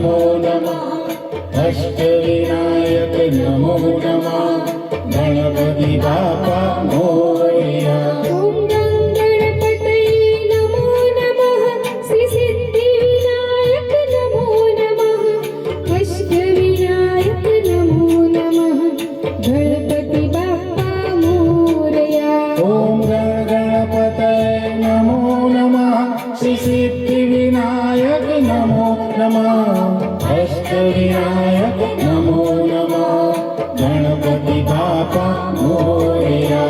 नमो नमः अष्टविनायक नमो नमः गणपति बाप्पा मोरया। ओम गणपतये नमो नमः श्री सिद्धिविनायक नमो नमः अष्टविनायक नमो नमः गणपति बाप्पा मोरया। ओम गणपतये नमो नमः श्री सिद्धिविनायक नमो नमः अष्टविनायक नमो नमः गणपति बाप्पा मोरया।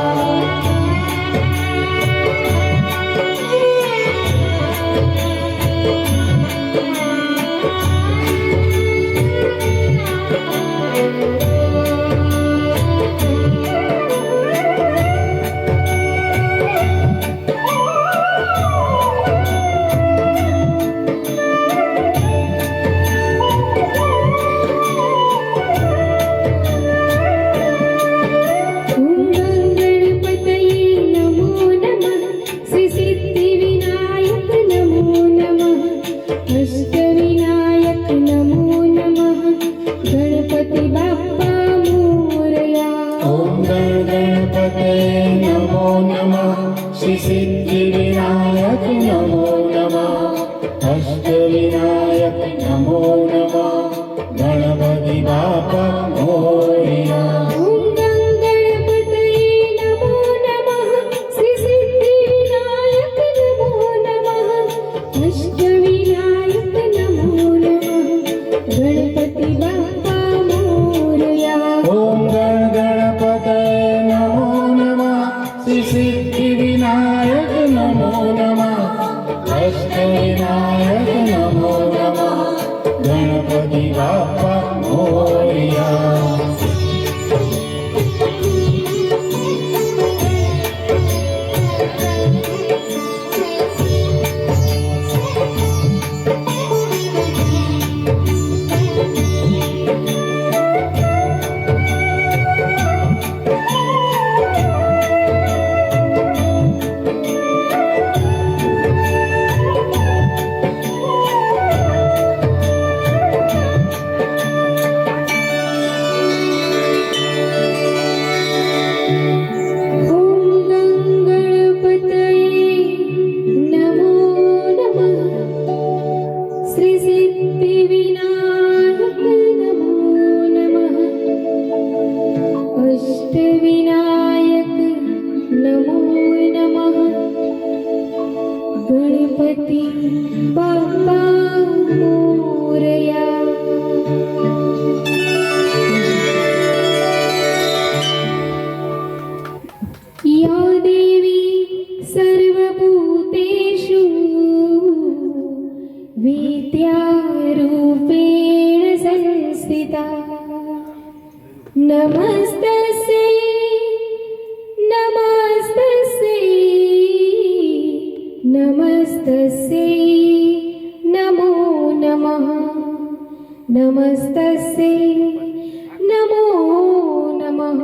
अष्टविनायक नमो नमः गणपति बाप्पा मोरया। ओम गणपतये नमो नमः श्री सिद्धिविनायक नमो नमः अष्टविनायक नमो नमः गणपति बाप्पा मोरया। ओम गणपतये नमो नमः श्री सिद्धिविनायक नमो नमः अष्टविनायक नमो नमः गणपति बाप्पा मोरया। ओम गणपतये नमो नमः श्री सिद्धिविनायक नमो नमः अष्टविनायक नमो नमः गणपति बाप्पा मोरया। अष्टविनायक नमो नमः गणपति बाप्पा मोरया। या देवी सर्वभूतेषु विद्यारूपेण संस्थिता नमस्तस्यै नमस्तस्यै नमस्तस्यै नमो नमः नमस्तस्यै नमो नमः।